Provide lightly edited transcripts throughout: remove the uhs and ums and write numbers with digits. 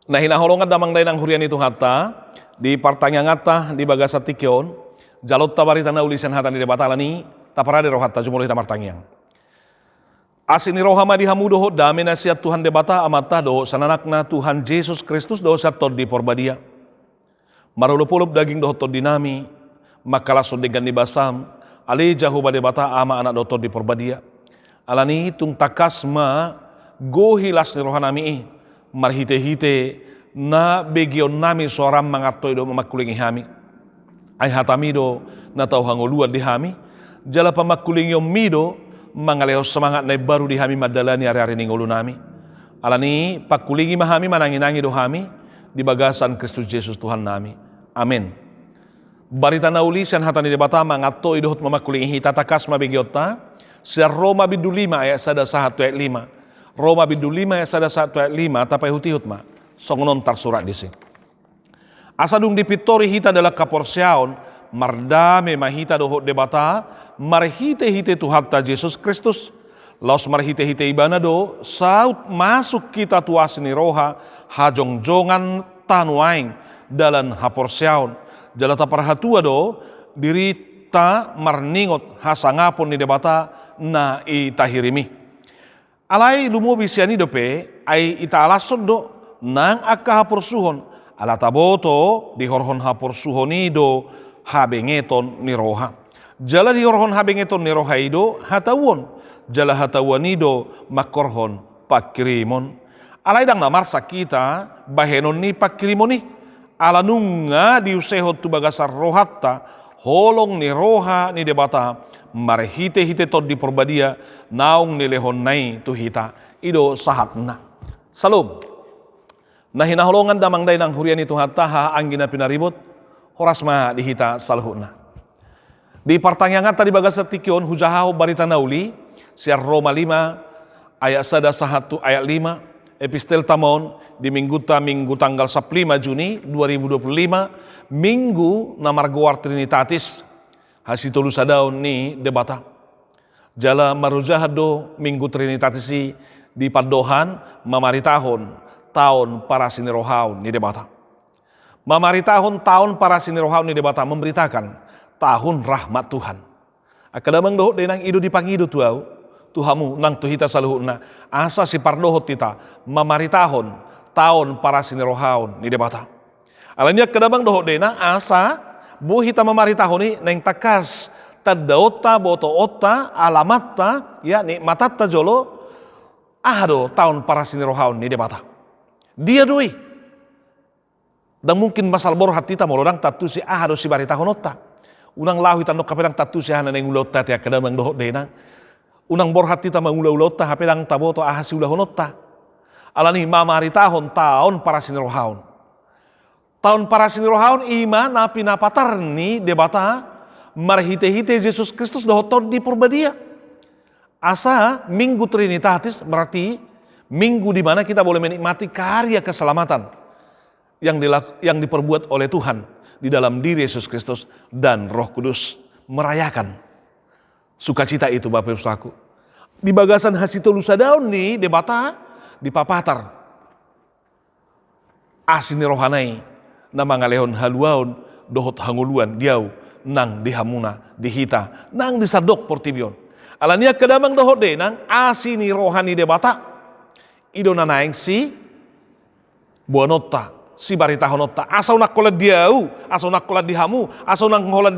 Nah hinaholongan damang dainang hurian itu hatta di partanya ngata di bagasa tikyon jalot tabarita na ulisan hata di debatalani taparade rohatta jumuluh tamartangyang. Asini rohama di hamudoho dame nasihat Tuhan debata amata do sananakna Tuhan Yesus Kristus do satod di porbadia. Marulupulup daging do tod dinami makalas degan di basam ali jahu badebata ama anak do tod di porbadia. Alani tung takas ma gohilas ni rohanami marhite-hite na begion nami soram mangatoy do mamakulingi hami. Ay hatamido na tau hanguluan di hami jala pamakulingi mido mangaleho semangat na baru di hami madalani hari-hari ningulu nami. Alani pakulingi mahami mananginangi do hami di bagasan Kristus Yesus Tuhan nami. Amin. Barita naulisan hatani debata mangato idohot mamakulingi tatakas mabegiota sa Roma bidu 5 ayat 1 ayat 5. Roma bidu 5 ayat 1 ayat 5 tapay hutihut ma. Songonon tarsurat di sini. Asadung dipitori hita adalah kaporsyaon mardame mahita dohot debata marhite-hite Tuhatta Yesus Kristus laos marhite-hite ibana do saut masuk kita tuas ni roha hajongjongan tanuaing dalam haporsyaon jalata parhatua do dirita marningot hasangapon ni debata na itahirimi alai lumo bisiani dope ai ita alasod do nang akka haporsuhon alata boto di horhon haporsuhonido habengeton ni roha. Jala di horhon habengeton ni roha ido hatawon. Jala hatawanido makorhon pakirimon. Alay dang namarsa kita bahenon ni pakirimoni. Alanunga diusehot tu bagasar rohatta holong ni roha ni debata marhite-hite tod di porbadia naung ni lehon nai tu hita ido sahatna. Salom. Nah hinaholongan damang day ng hurian itu hatta haanggina pinaribot horas ma dihita salhuna. Di partanya nga tadi bagas tikyon hujahaw barita nauli siya Roma 5 ayat 1 ayat 5 epistel tamon di minggu tanggal 15 Juni 2025 minggu na marguar Trinitatis hasitulu sadaw ni debata. Jala marujahado minggu Trinitatis di padohan mamaritahon tahun para sinirohaw ni debata. Mamaritahon tahun para sinirohaw ni debata memberitakan tahun rahmat Tuhan. Akadamang dohot denang ido dipangido tuaw, tuhamu nang tuhita saluhuna asa si pardohot tita mamaritahon tahun para sinirohaw ni debata. Alanya kadamang dohot denang asa buhita mamaritahon ni neng takas tadaota boto ota alamatta ya ni matatta jolo ahado tahun para sinirohaw ni debata. Dia doi. Dan mungkin masal borhat tita molodang tatu si ahado si barita honotta. Unang lahu tanok kapedang tatu si hana neng ulota ti akadamang dohot denang. Unang borhat tita mangula-ulota hapedang taboto ahasi ulah honotta. Alani mamaritahon taon para sinirohaon. Taon para sinirohaon ima na pinapatar ni debata marhite-hite Yesus Kristus dohoton di purbadia. Asa minggu Trinitatis berarti minggu di mana kita boleh menikmati karya keselamatan yang diperbuat oleh Tuhan di dalam diri Yesus Kristus dan Roh Kudus, merayakan sukacita itu Bapak Ibu Saudaraku. Di bagasan hasitolu sadaun nih debata di papatar asini rohanai nama ngalehon haluaun dohot hanguluan diau nang dihamuna dihita nang disadok portibion alania kedamang dohot de nang asini rohani debata ido nanaing si buanota si barita honota asau nak kolat diau asau nak kolat dihamu asau nak ngolat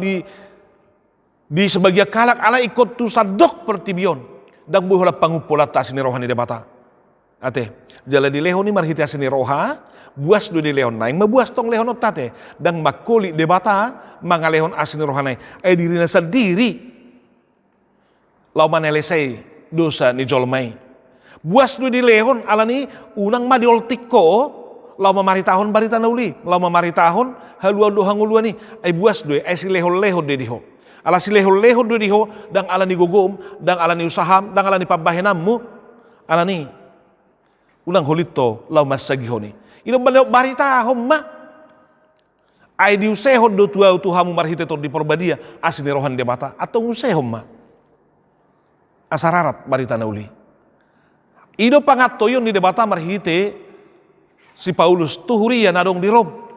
di sebagian kalak ala ikut tu sadok pertibion dan buhola pangupolat asini rohani debata ate jala di leho ni marhiti asini roha buas do di lehon naing mabuas tong lehon otate dan makuli debata mangalehon asini rohanai dirina sendiri lau manelesai dosa ni jolmai buas do di lehon alani unang madioltiko lau mamaritahon barita nauli lau mamaritahon haluan do hanguluan ni buas do si leho-leho de diho ala si leho-leho do diho dang alani gogom dang alani usaham dang alani pabahenammu alani unang holito lau masagihoni ino baritahon ma ai diusehon do tuhamu marhite to di porbadia asini rohan debata atau usehon ma asararat barita nauli. Ido pangatoyon ni debata marhite si Paulus tuhurian adong di Rom.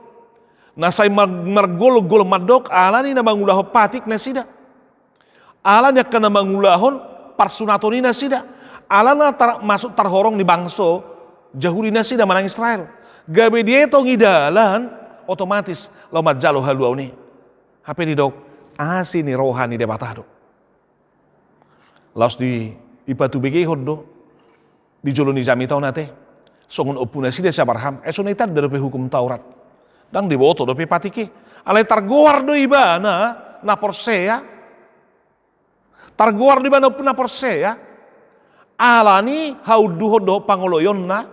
Nasay margol-gol madok alani na mangulah patik na sida. Alanya kana mangulahon parsunaton na sida. Alana masuk tarhorong di bangso jahuri na sida manang Israel. Gabe dia to ngidalan otomatis lomat jalo haluau ni. Hape di dok asi ni rohani de batado. Laos di ipatu begehod do di jolo ni jami tau nate. Songon opuna sida sabarham esonitan dari hukum Taurat. Dang diboto do pe patiki. Alai targoar do ibana na porsea. Targoar do ibana na porsea. Alani hauduho do pangoloyon na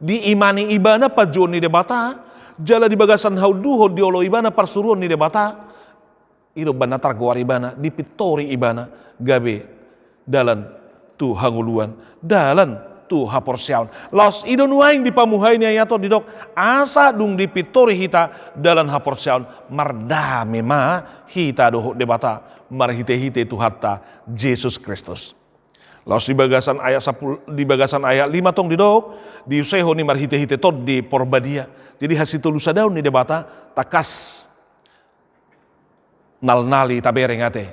di imani ibana pajon ni debata jala di bagasan hauduho di olo ibana parsuruan ni debata ido bana targoar ibana di pitori ibana gabe dalan tu hanguluan dalan tu haporsiaun laos ido nuaing di pamuhay niya yato didok asa dung di pitori hita dalan haporsiaun mardame ma hita doho debata marhite-hite tu hatta Jesus Kristus. Laos di bagasan ayat 5 tong didok di useho ni marhite-hite tod di porbadia. Jadi hasil tulusa daun ni debata takas nalnali tabereng ate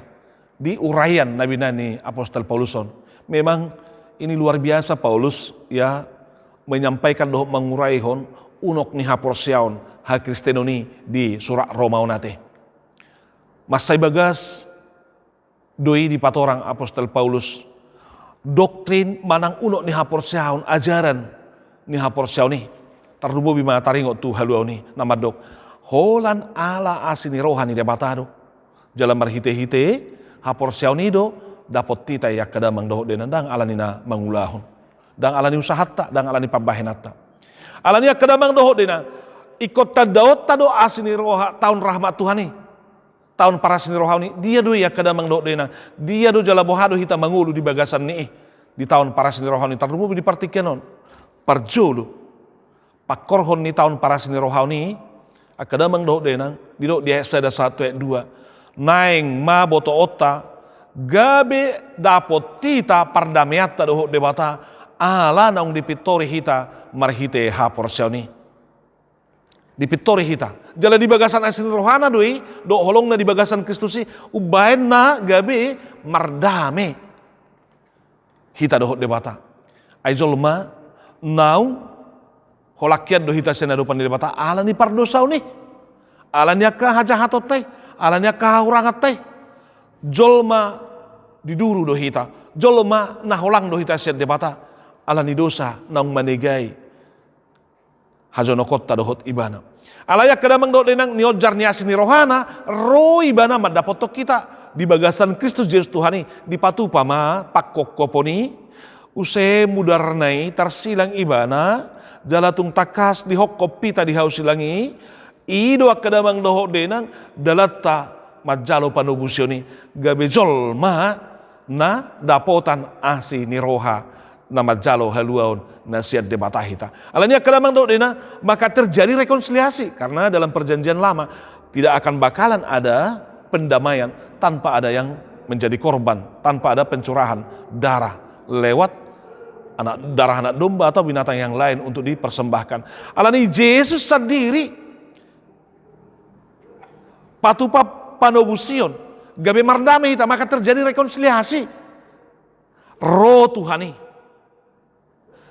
di urayan nabi nani apostol Pauluson. Memang ini luar biasa Paulus ya menyampaikan doh menguraihon unok ni haporsiaon ha Kristenoni di surat Romaun ate. Masai bagas doi di patorang apostol Paulus doktrin manang unok ni haporsiaon ajaran ni haporsiaon ni tarubo bima taringot tu haluau ni nama dok holan ala asini rohani debatado jalan marhite-hite haporsiaon ni do dapot tita ya kadamang doh denan dang alani na mangulahon dang alani usahatta dang alani pabahenatta alani ya kadamang doh denan ikut tadaot tado asini roha tahun rahmat Tuhan ni tahun para sini rohani dia do ya kadamang do dena dia do jala bohado hita mangulu di bagasan ni di tahun para sini rohani tarubu di partikenon parjolo pakorhon ni tahun para sini rohani akadamang do dena di do dia sada 1 ayat 2 naing ma boto otta gabe dapot tita pardameata do debata ala naung dipitori hita marhite ha porsioni dipitori hita jala di bagasan asin rohana doi do holong na di bagasan Kristusi ubaen na gabe mardame hita do debata aizolma nau holakian do hita sena do pan debata ala ni pardosau ni ala ni ka hajahatot teh ala ni ka urangat teh jolma diduru do hita jolma na holang do hita sen debata ala ni dosa naung manegai hajonokot tadohot ibana. Alaya kadamang do denang niojar niasi ni rohana ro ibana madapotok kita di bagasan Kristus Yesus Tuhani di patupa ma pakok koponi use mudarnai tarsilang ibana jalatung takas di hokop pita di hausilangi ido kadamang doho denang dalata majalo panubusioni gabejol ma na dapotan asi ni roha nama jalo haluaun nasihat debata hita. Alanya kadamang do dena maka terjadi rekonsiliasi karena dalam perjanjian lama tidak akan bakalan ada pendamaian tanpa ada yang menjadi korban, tanpa ada pencurahan darah lewat darah anak domba atau binatang yang lain untuk dipersembahkan. Alani Yesus sendiri patupa panobusion gabe mardame hita maka terjadi rekonsiliasi. Roh Tuhani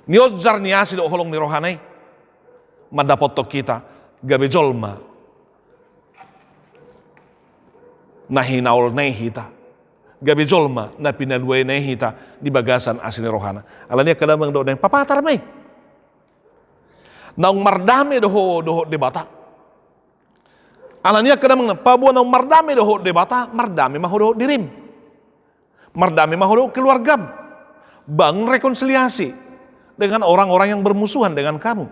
niojar niasi do holong ni rohanai madapotok kita gabe jolma nahinaul nei hita gabe jolma na pinalue nei hita di bagasan asini rohana alania kadamang do den papatar mai naung mardame doho debata alania kadamang pabuan naung mardame doho debata mardame mahodo dirim mardame mahodo keluargam bang rekonsiliasi dengan orang-orang yang bermusuhan dengan kamu.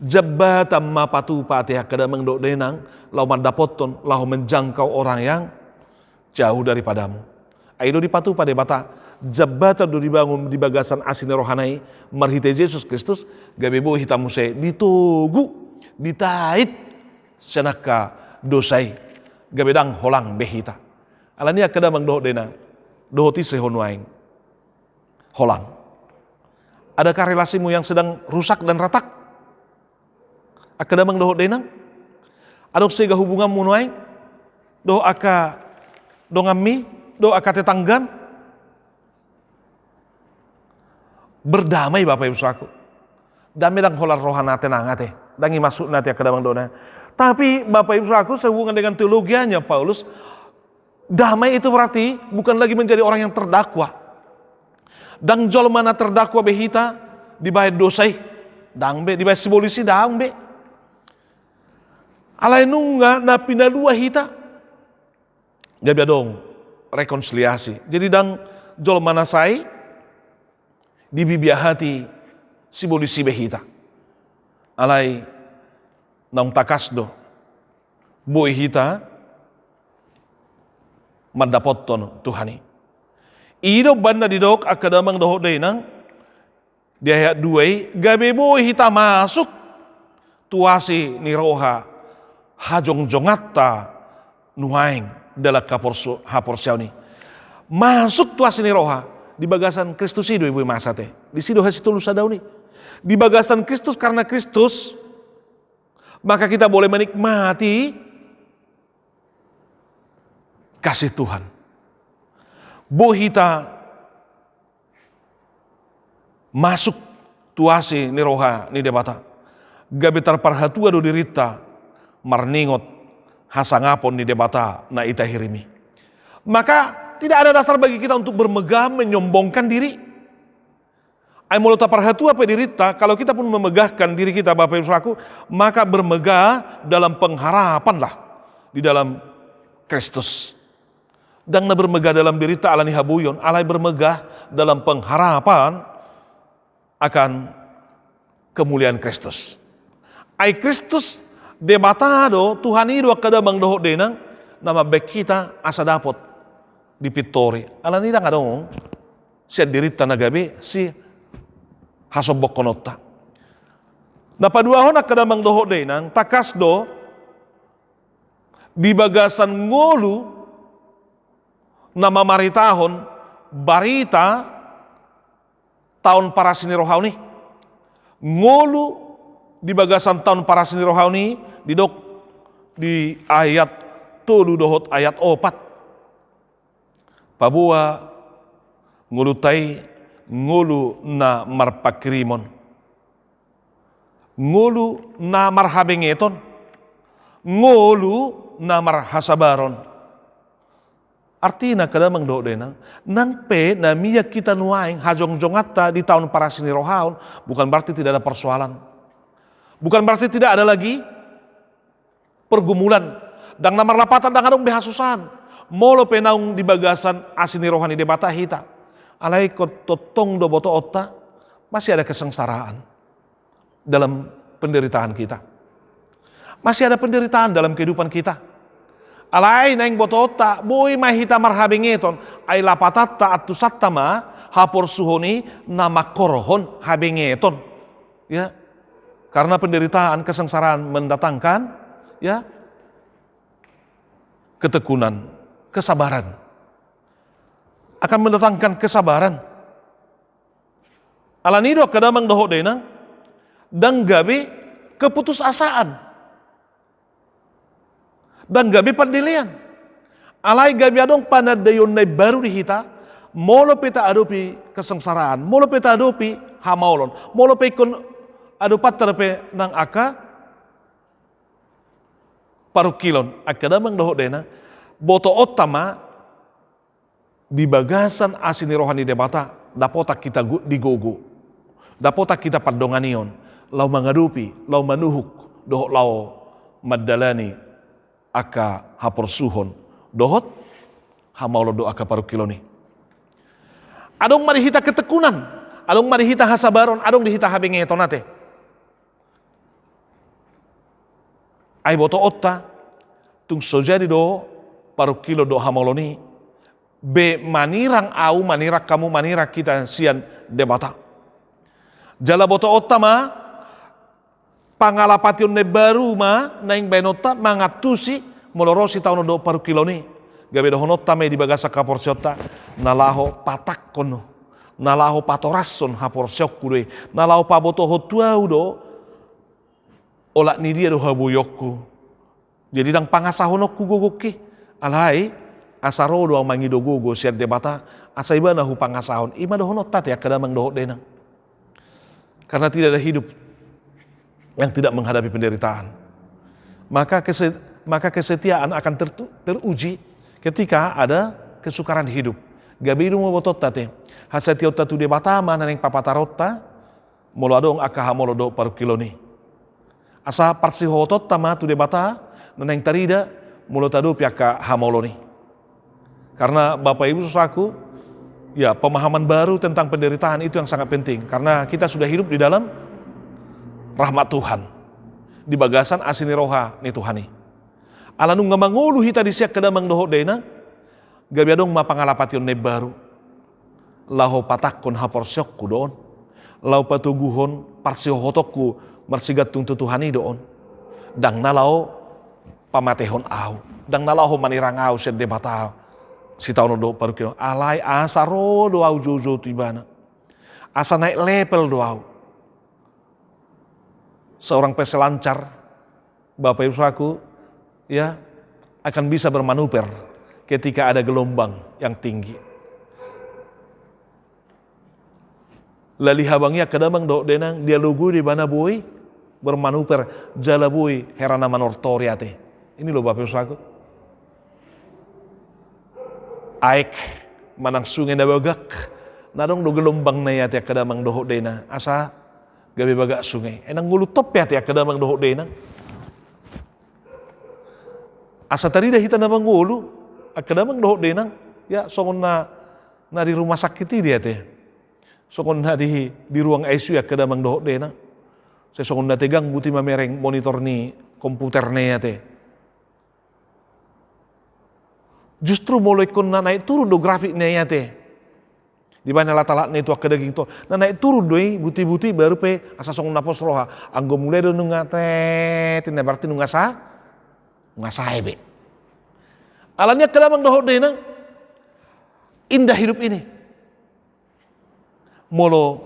Jabatan mapatu patiha kadamang do denang lau mandapoton lau menjangkau orang yang jauh daripadamu. Aido dipatu pada bata jabatan do dibangun di bagasan asin rohanai marhite Yesus Kristus gabebo hitam muse ditugu ditait senaka dosai gabedang holang behita. Alania kadamang do denang dohoti sehonuaing holang. Adakah relasimu yang sedang rusak dan retak? Akadamang doho denang. Adong sega hubungan munuain. Do aka dongami, do aka tetanggam. Berdamai Bapak Ibu Saudaraku. Damai dang holar rohana tenang ate. Dangi masuk nanti akadamang dona. Tapi Bapak Ibu Saudaraku sehubungan dengan teologianya Paulus, damai itu berarti bukan lagi menjadi orang yang terdakwa. Dang jol mana terdakwa behita dibayar dosai, dang be dibayar sibolisi dang be. Alai nungga na pinalua hita. Gabi dong rekonsiliasi. Jadi dang jol mana sai dibibia hati sibolisi behita. Alai nang takasdo boy hita mandapoton Tuhani. Ido banda didok akadamang doho denang di ayat 2 gabe boy hita masuk tuasi ni roha hajong jongatta nuhaing dalam haporsiaw ni masuk tuasi ni roha di bagasan Kristus ido ibu masate di sido hasitulus sadaw ni di bagasan Kristus karena Kristus maka kita boleh menikmati kasih Tuhan. Bohita masuk tuasi ni roha ni debata. Gabi tarparhatua do dirita marningot hasangapon ni debata na ita hirimi. Maka tidak ada dasar bagi kita untuk bermegah menyombongkan diri. Ai molo taparhatua pe dirita, kalau kita pun memegahkan diri kita Bapak Ibu Saudaraku, maka bermegah dalam pengharapan lah di dalam Kristus. Dan na bermegah dalam berita alani habuyon, alai bermegah dalam pengharapan akan kemuliaan Kristus. Ai Kristus debatado Tuhan ido akadamang doho denang nama baik kita asa dapot di pitori. Alani dang adong si dirita nagabe si hasobok konota. Na paduahon akadamang doho denang takasdo di bagasan ngolu nama maritahon barita tahun para sini rohani ngolu di bagasan tahun para sini rohani didok di ayat tolu dohot ayat 4 pabua ngulutai ngulu na marpakrimon ngulu na marhabengeton ngulu na marhasabaron. Artinya kadamang doa denang nang pe na miya kita nuaing hajong jongatta di tahun para sini rohaun bukan berarti tidak ada persoalan, bukan berarti tidak ada lagi pergumulan dan namar lapatan dan adong behasusan molo penaung di bagasan asini rohani debata hita alai kototong do boto otta masih ada kesengsaraan dalam penderitaan kita, masih ada penderitaan dalam kehidupan kita. Alai naing botota boy mahita marhabengeton ay lapatatta atusatta ma hapor suhoni nama korohon habengeton ya karena penderitaan kesengsaraan mendatangkan ya ketekunan kesabaran akan mendatangkan kesabaran alanido kadamang doho denang dan gabi keputusasaan dan gabi pandilian alai gabi adong panadayon na baru dihita molo peta adopi kesengsaraan molo peta adopi hamaulon molo pe kon adopat terpe nang aka parukilon akadamang doho dena boto otama di bagasan asini rohani debata dapotak kita digogo dapotak kita padonganion lau mangadupi lau manuhuk doho lau madalani aka hapor suhon dohot hamaulo do aka parukiloni adong marihita ketekunan adong marihita hasabaron adong dihita habengetonate ai boto otta tung sojadi do parukilo do hamauloni be manirang au manirak kamu manirak kita sian debata jala boto otta ma pangalapation ne baru ma naing benota mangatusi molorosi tahun do paru kiloni gabe do honota me di bagasa kaporsiota nalaho patak kono nalaho patorason haporsiok kude nalaho paboto hotua udo olak ni dia doha buyokku. Jadi dang pangasahonokku gogoki. Alai asaro doang mangido gogo siat debata asa iba nahu pangasahon. Ima dohonot tat ya kadamang dohot denang. Karena tidak ada hidup yang tidak menghadapi penderitaan. Maka kesetiaan akan teruji ketika ada kesukaran hidup. Gabiru mo botot tate. Hasatiau tatu debata mana neng papatarota molo adong akaha molo do paru kiloni. Asa parsi hotot tama tu debata neneng tarida molo tadu piaka hamoloni. Karena Bapak Ibu Saudaraku, ya pemahaman baru tentang penderitaan itu yang sangat penting. Karena kita sudah hidup di dalam rahmat Tuhan. Di bagasan asini roha ni Tuhani. Alanu ngamangulu hita disiak kedamang dohot dena, gabiadong mapangalapation ne baru. Laho patakon haporsyokku doon. Lau patuguhon parsihohotokku marsigat tungtu Tuhani doon. Dang nalau pamatehon au. Dang nalau manirang au sed debata si taon do paru kilo. Alai asaro do au jojo tibana. Asa naik level do au. Seorang peselancar, Bapak Ibu Saudaraku, ya akan bisa bermanuver ketika ada gelombang yang tinggi. Lalihabangnya kadamang do denang dia lugu di mana boy bermanuver jala boy herana manortoriate. Ini loh Bapak Ibu Saudaraku. Aik manang sungai nabagak nadong do gelombang na yate kadamang doho dena asa gabi bagak sungai enang ngulu top yate kadamang doho dena asa tadi dah hita nabang ngulu kadamang doho dena ya songon na di rumah sakit dia teh songon na di ruang ICU ya kadamang doho dena saya songon na tegang buti mamereng monitor ni komputernya teh. Justru mulai kon naik turun do grafiknya ya teh. Di mana latalak itu ak daging to. Naik turun doi buti-buti baru pe asa song napos roha. Anggo mulai do nunga teh tina berarti nunga sa be. Alanya kadamang dohot deuna indah hidup ini. Molo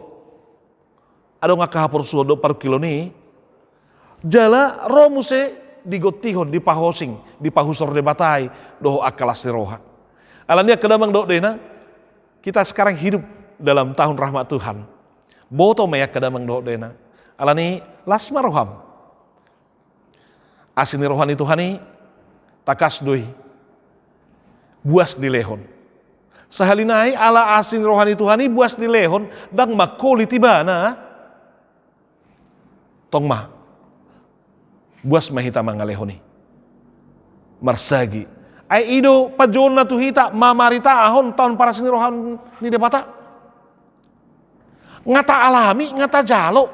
ado ngakahapor suodo paru kilo ni jala romuse digotihon, dipahosing, dipahusor debatai, doho akalas roha. Alania kadamang doh dena, kita sekarang hidup dalam tahun rahmat Tuhan. Boto meyak kadamang doh dena. Alani lasma roham. Asini rohani Tuhani, takas doi, buas di lehon. Sahalinai ala asini rohani Tuhani buas di lehon, dang makoli tibana, tong mah. Buas mahita mangalehoni marsagi ai ido pajona tu hita mamarita ahon tahun para seni rohan ni debata ngata alami ngata jalo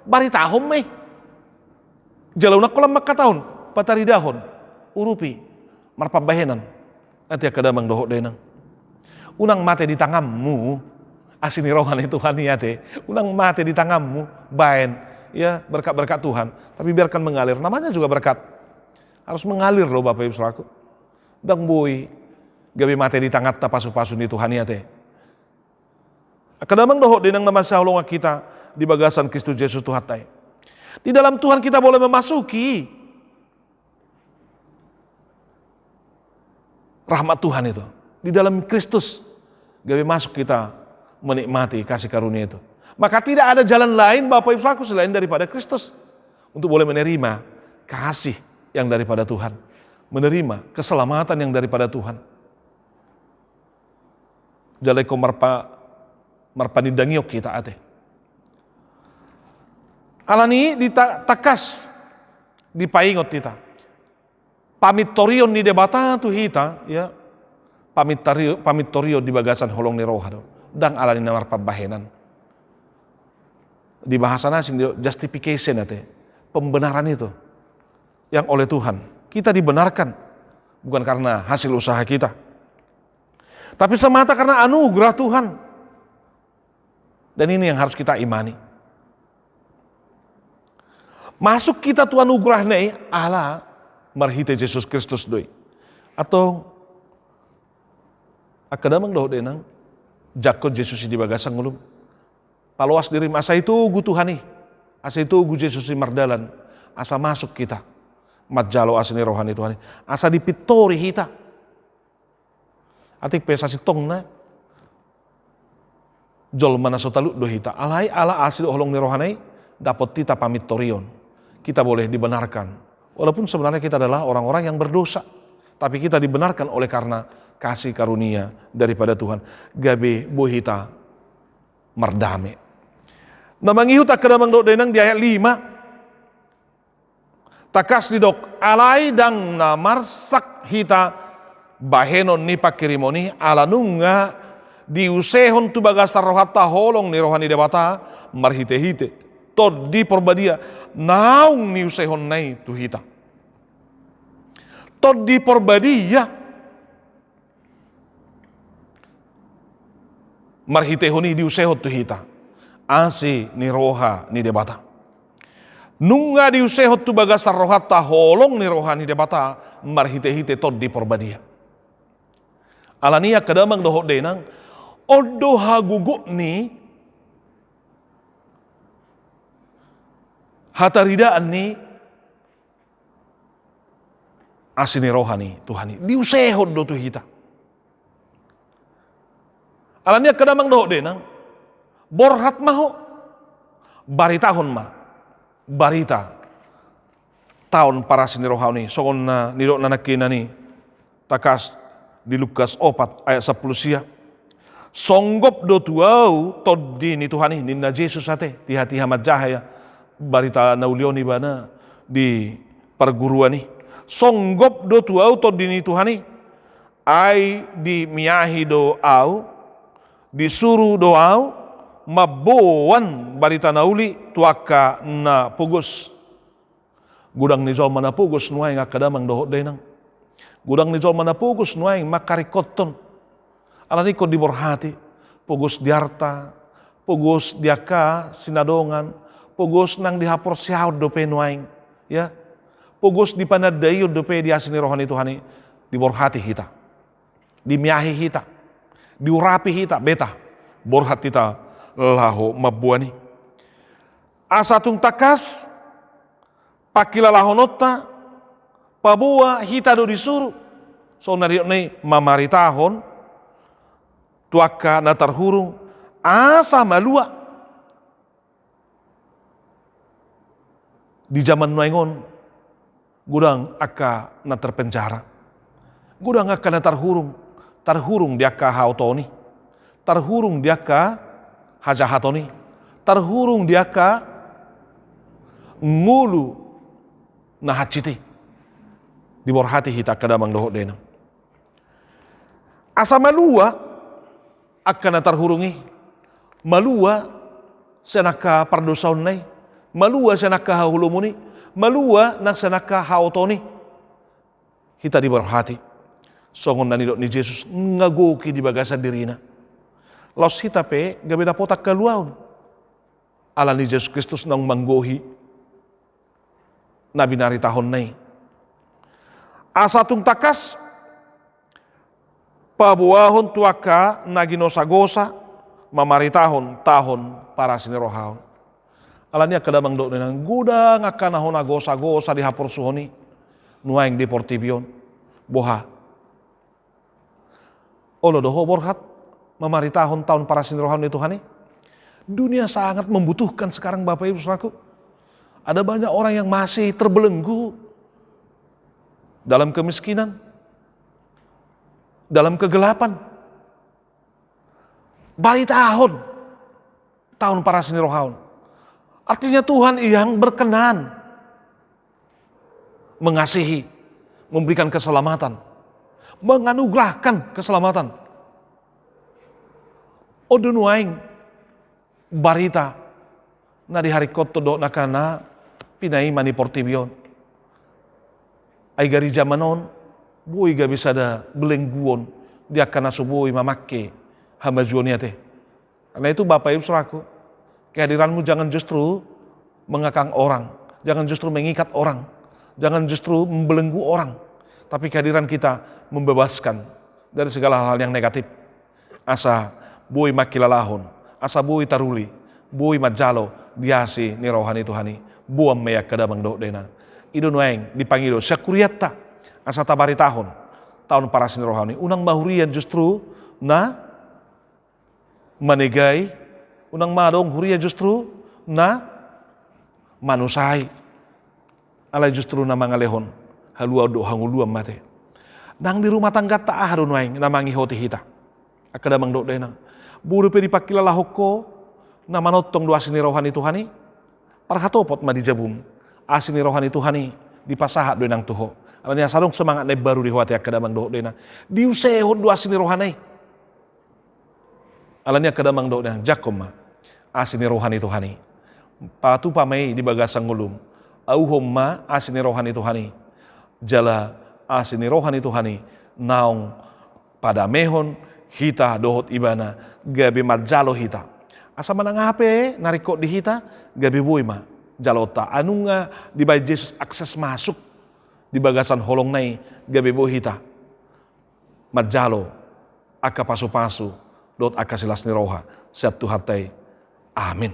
barita ahom meh jalo nak kolam makka tahun pataridahon urupi marpabahenan nanti kadamang dohok denang unang mate di tanganmu asini rohan itu haniate unang mate di tanganmu baen ya berkat-berkat Tuhan, tapi biarkan mengalir. Namanya juga berkat. Harus mengalir loh Bapak Ibu Saudaraku. Dang boy, gabi mate di tangan pasu-pasu ni Tuhan ya teh. Kadamang dohok dinang nama saulunga kita di bagasan Kristus Yesus Tuhan tay. Di dalam Tuhan kita boleh memasuki rahmat Tuhan itu. Di dalam Kristus gabi masuk kita menikmati kasih karunia itu. Maka tidak ada jalan lain Bapak Ibu Saudaraku selain daripada Kristus untuk boleh menerima kasih yang daripada Tuhan, menerima keselamatan yang daripada Tuhan. Jaleko marpanidangiok kita ate. Alani ditakas dipaingot kita. Pamitorion di debata tu hita ya. Pamitorio di bagasan holong ni roha dang alani namar pabahenan. Di bahasa asing justification ate pembenaran itu yang oleh Tuhan kita dibenarkan bukan karena hasil usaha kita tapi semata karena anugerah Tuhan dan ini yang harus kita imani masuk kita tu anugerah nei ala marhite Yesus Kristus doi atau akadamang doh denang jakot Yesus di bagasang ngulum paluas diri asa itu gu Tuhani, asa itu gu Yesus mardalan, asa masuk kita. Majalo asini rohani Tuhan, asa dipitori hita. Atik pesa sitong na, jol mana sotalu do hita. Alai ala asli olong ni rohani, dapat kita pamit torion. Kita boleh dibenarkan. Walaupun sebenarnya kita adalah orang-orang yang berdosa. Tapi kita dibenarkan oleh karena kasih karunia daripada Tuhan. Gabe bohita mardame. Namang ihu tak kedamang do denang di ayat 5. Takas didok alai dang na marsak hita bahenon ni pakirimoni alanunga diusehon tu bagasar rohata holong ni rohani debata marhite-hite tod di porbadia naung ni usehon nai tu hita tod di porbadia marhitehoni di usehon tu hita asi ni roha ni debata nunga diusehot tu bagasar rohata holong ni rohani debata marhite-hite tod di porbadia. Alania kadamang dohot denang odo hagugu ni hataridaan ni asini rohani Tuhani diusehot do tu hita. Alania kadamang dohot denang borhat maho baritahon ma barita tahun para sini rohani songon na nidok nanakina ni takas di Lukas 4 ayat 10 sia songgop do tuau tod di ni Tuhani ninna Jesus ate ti-hati hamat jahaya barita naulioni bana di perguruan ni songgop do tuau tod di ni Tuhani ai di miahi do au disuruh do au maboan barita nauli tuaka na pugos gudang ni jol mana pugos nuay nga kadamang dohot denang gudang ni jol mana pugos nuay makarikoton alani ko diborhati pugos diarta pugos diaka sinadongan pugos nang dihapor siaud dope nuay ya pugos di panadayo dope di asini rohani Tuhani diborhati hita dimiahi hita diurapi hita beta borhat hita laho mabuani asatung takas pakilalahonota pabua hita do disuruh so nariok ni mamaritahon tuaka na tarhurung asa malua di zaman nuengon gudang aka na terpenjara gudang aka na tarhurung dia ka hautoni tarhurung dia ka hajahatoni terhurung dia ka ngulu na haciti diborhati hita kadamang dohot denang asa malua akan terhurungi malua senaka pardosaun nai malua senaka hahulumuni malua nak senaka haotoni hita diborhati songon nanidok ni Jesus ngagoki di bagasan dirina los hita pe gabe dapotak kaluaun ala ni Yesus Kristus nang manggohi nabi nari tahun nai asatung takas pabuahon tuaka naginosa-gosa mamaritahon tahun para sinirohaon alania kadamang do nang gudang akan nahon agosa-gosa di hapor suhoni nuaing di portibion boha olo doho borhat mamaritahon tahun para sinirohaon itu Tuhani. Dunia sangat membutuhkan sekarang Bapak Ibu Saudaraku. Ada banyak orang yang masih terbelenggu dalam kemiskinan, dalam kegelapan. Baritahon tahun para sinirohaon. Artinya Tuhan yang berkenan mengasihi, memberikan keselamatan, menganugerahkan keselamatan. Odo nuaing barita na di hari koto do nakana pinai mani portibion ay gari zamanon buy ga bisa da belengguon dia kana subuhi mamakke hamajuon teh karena itu Bapak Ibu Saudaraku kehadiranmu jangan justru mengekang orang jangan justru mengikat orang jangan justru membelenggu orang tapi kehadiran kita membebaskan dari segala hal yang negatif asa buy makilalahon asa buy taruli buy majalo biasi ni rohani Tuhani buam meyak kadamang do dena. Ido noeng dipanggil syakuriatta asa tabari tahun para seni rohani. Unang mahurian justru na manegai, unang madong huria justru na manusai. Alay justru na mangalehon halua do hanguluam mate. Nang di rumah tangga ta ahado noeng namangi hoti hita. Akadamang do dena. Buru pe dipakilala hokko na manotong dua seni rohani Tuhani. Parhatopot ma dijabum. Asini rohani Tuhani dipasahat do nang tuho. Alanya sarong semangat na baru di huate akadamang do dena. Diusehon dua seni rohani. Alanya akadamang do dena jakom ma. Asini rohani Tuhani. Patu pamai di bagasang ngulum. Auhom ma asini rohani Tuhani. Jala asini rohani Tuhani. Naong pada mehon hita dohot ibana gabi majalo hita. Asa manang hape narikot di hita gabi boy ma jalota anunga di bay Jesus akses masuk di bagasan holong nai gabi boy hita majalo aka pasu-pasu dot aka silas ni roha siat tuhatai amin.